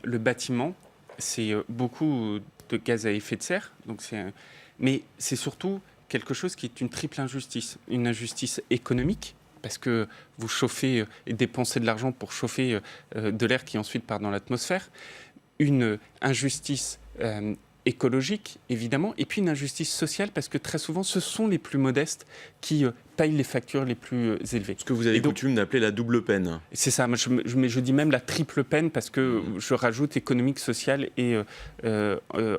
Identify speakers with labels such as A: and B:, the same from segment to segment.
A: Le bâtiment, c'est beaucoup de gaz à effet de serre, mais c'est surtout quelque chose qui est une triple injustice. Une injustice économique, parce que vous chauffez et dépensez de l'argent pour chauffer de l'air qui ensuite part dans l'atmosphère. Une injustice écologique, évidemment, et puis une injustice sociale, parce que très souvent, ce sont les plus modestes qui payent les factures les plus élevées.
B: Ce que vous avez coutume d'appeler la double peine.
A: C'est ça, mais je dis même la triple peine, parce que je rajoute économique, sociale et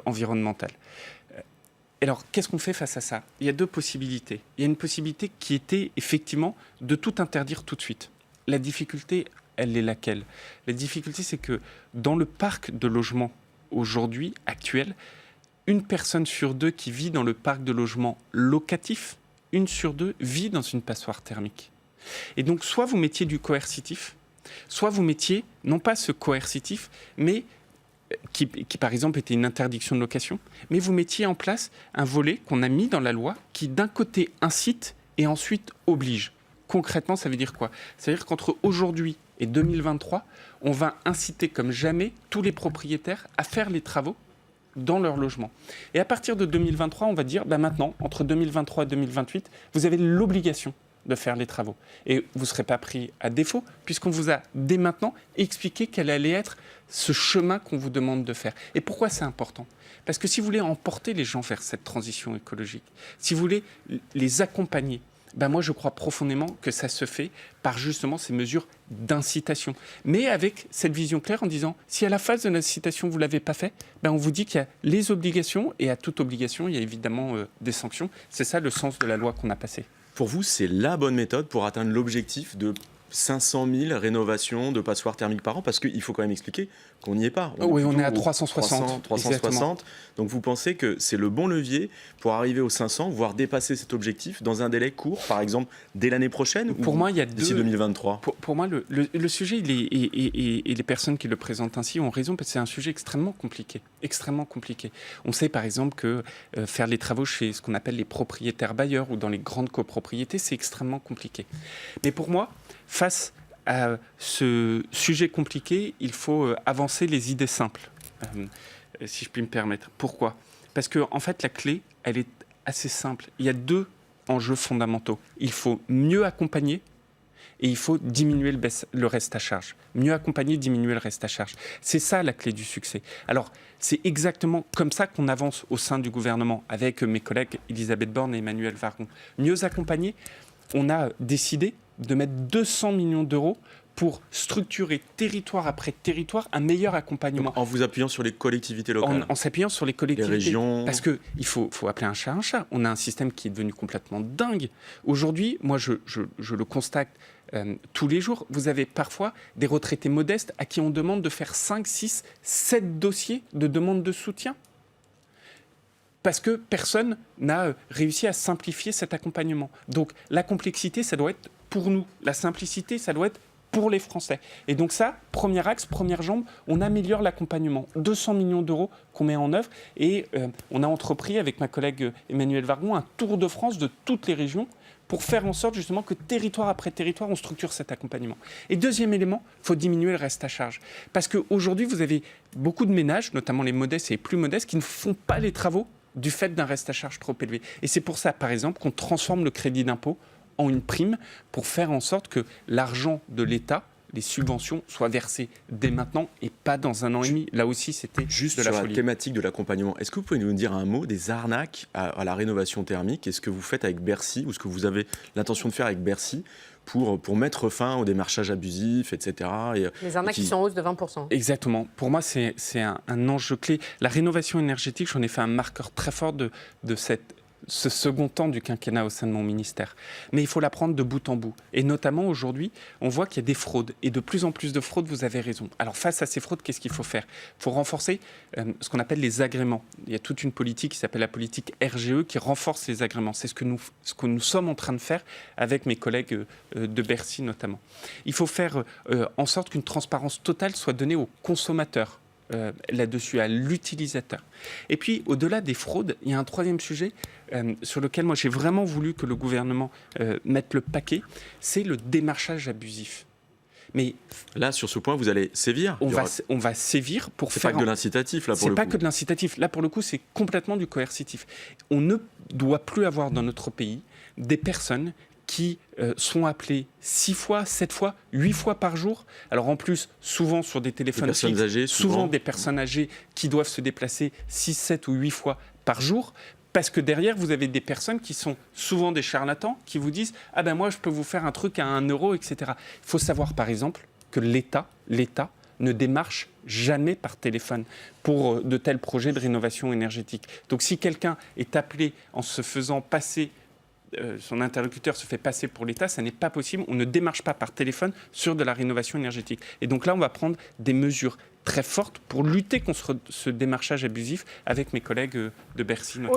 A: environnementale. Alors, qu'est-ce qu'on fait face à ça ? Il y a deux possibilités. Il y a une possibilité qui était, effectivement, de tout interdire tout de suite. La difficulté, elle est laquelle ? La difficulté, c'est que dans le parc de logement aujourd'hui, actuel, une personne sur deux qui vit dans le parc de logement locatif, une sur deux vit dans une passoire thermique. Et donc, soit vous mettiez du coercitif, soit vous mettiez, non pas ce coercitif, mais qui par exemple était une interdiction de location, mais vous mettiez en place un volet qu'on a mis dans la loi qui, d'un côté, incite et ensuite oblige. Concrètement, ça veut dire quoi ? Ça veut dire qu'entre aujourd'hui et 2023, on va inciter comme jamais tous les propriétaires à faire les travaux dans leur logement. Et à partir de 2023, on va dire, maintenant, entre 2023 et 2028, vous avez l'obligation de faire les travaux. Et vous ne serez pas pris à défaut, puisqu'on vous a dès maintenant expliqué quel allait être ce chemin qu'on vous demande de faire. Et pourquoi c'est important ? Parce que si vous voulez emporter les gens vers cette transition écologique, si vous voulez les accompagner, moi je crois profondément que ça se fait par justement ces mesures d'incitation. Mais avec cette vision claire en disant, si à la phase de l'incitation vous ne l'avez pas fait, on vous dit qu'il y a les obligations, et à toute obligation, il y a évidemment des sanctions. C'est ça le sens de la loi qu'on a passée.
B: Pour vous, c'est la bonne méthode pour atteindre l'objectif de 500 000 rénovations de passoires thermiques par an, parce qu'il faut quand même expliquer qu'on n'y est pas.
A: On est à 360.
B: 360. Donc vous pensez que c'est le bon levier pour arriver aux 500, voire dépasser cet objectif dans un délai court, par exemple dès l'année prochaine,
A: pour moi, il y a
B: d'ici 2023 ?
A: Pour moi, le sujet, et les personnes qui le présentent ainsi ont raison, parce que c'est un sujet extrêmement compliqué. Extrêmement compliqué. On sait par exemple que faire les travaux chez ce qu'on appelle les propriétaires bailleurs ou dans les grandes copropriétés, c'est extrêmement compliqué. Mais pour moi, face à ce sujet compliqué, il faut avancer les idées simples, si je puis me permettre. Pourquoi ? Parce que en fait, la clé, elle est assez simple. Il y a deux enjeux fondamentaux. Il faut mieux accompagner et il faut diminuer le reste à charge. Mieux accompagner, diminuer le reste à charge. C'est ça la clé du succès. Alors, c'est exactement comme ça qu'on avance au sein du gouvernement avec mes collègues Elisabeth Borne et Emmanuelle Wargon. Mieux accompagner, on a décidé de mettre 200 millions d'euros pour structurer territoire après territoire un meilleur accompagnement.
B: Donc, en vous appuyant sur les collectivités locales.
A: En s'appuyant sur les collectivités.
B: Les régions.
A: Parce qu'il faut appeler un chat un chat. On a un système qui est devenu complètement dingue. Aujourd'hui, moi, je le constate tous les jours. Vous avez parfois des retraités modestes à qui on demande de faire 5, 6, 7 dossiers de demande de soutien. Parce que personne n'a réussi à simplifier cet accompagnement. Donc la complexité, ça doit être pour nous. La simplicité, ça doit être pour les Français. Et donc ça, premier axe, première jambe, on améliore l'accompagnement. 200 millions d'euros qu'on met en œuvre. Et on a entrepris avec ma collègue Emmanuelle Wargon un tour de France de toutes les régions pour faire en sorte justement que territoire après territoire, on structure cet accompagnement. Et deuxième élément, il faut diminuer le reste à charge. Parce qu'aujourd'hui, vous avez beaucoup de ménages, notamment les modestes et les plus modestes, qui ne font pas les travaux du fait d'un reste à charge trop élevé. Et c'est pour ça, par exemple, qu'on transforme le crédit d'impôt en une prime pour faire en sorte que l'argent de l'État, les subventions, soient versées dès maintenant et pas dans un an et demi. Là aussi, c'était
B: juste
A: de la
B: sur
A: folie.
B: La thématique de l'accompagnement. Est-ce que vous pouvez nous dire un mot des arnaques à la rénovation thermique ? Est-ce que vous faites avec Bercy ou ce que vous avez l'intention de faire avec Bercy pour mettre fin au démarchage abusif, etc.
C: Les arnaques qui sont en hausse de 20%.
A: Exactement. Pour moi, c'est un enjeu clé. La rénovation énergétique, j'en ai fait un marqueur très fort de ce second temps du quinquennat au sein de mon ministère. Mais il faut la prendre de bout en bout. Et notamment aujourd'hui, on voit qu'il y a des fraudes. Et de plus en plus de fraudes, vous avez raison. Alors face à ces fraudes, qu'est-ce qu'il faut faire ? Il faut renforcer ce qu'on appelle les agréments. Il y a toute une politique qui s'appelle la politique RGE qui renforce les agréments. C'est ce que nous sommes en train de faire avec mes collègues de Bercy notamment. Il faut faire en sorte qu'une transparence totale soit donnée aux consommateurs. Là-dessus, à l'utilisateur. Et puis, au-delà des fraudes, il y a un troisième sujet sur lequel moi j'ai vraiment voulu que le gouvernement mette le paquet, c'est le démarchage abusif. Mais
B: là, sur ce point, vous allez sévir.
A: On va sévir pour faire...
B: C'est pas que de l'incitatif, là, pour le coup.
A: C'est pas que de l'incitatif. Là, pour le coup, c'est complètement du coercitif. On ne doit plus avoir dans notre pays des personnes qui sont appelées 6 fois, 7 fois, 8 fois par jour. Alors en plus, souvent sur des téléphones fixes,
B: âgées,
A: souvent des personnes âgées qui doivent se déplacer 6, 7 ou 8 fois par jour. Parce que derrière, vous avez des personnes qui sont souvent des charlatans, qui vous disent « Ah ben moi, je peux vous faire un truc à 1 euro, etc. » Il faut savoir, par exemple, que l'État ne démarche jamais par téléphone pour de tels projets de rénovation énergétique. Donc si quelqu'un est appelé en se faisant passer, son interlocuteur se fait passer pour l'État, ça n'est pas possible. On ne démarche pas par téléphone sur de la rénovation énergétique. Et donc là, on va prendre des mesures très fortes pour lutter contre ce démarchage abusif avec mes collègues de Bercy notamment.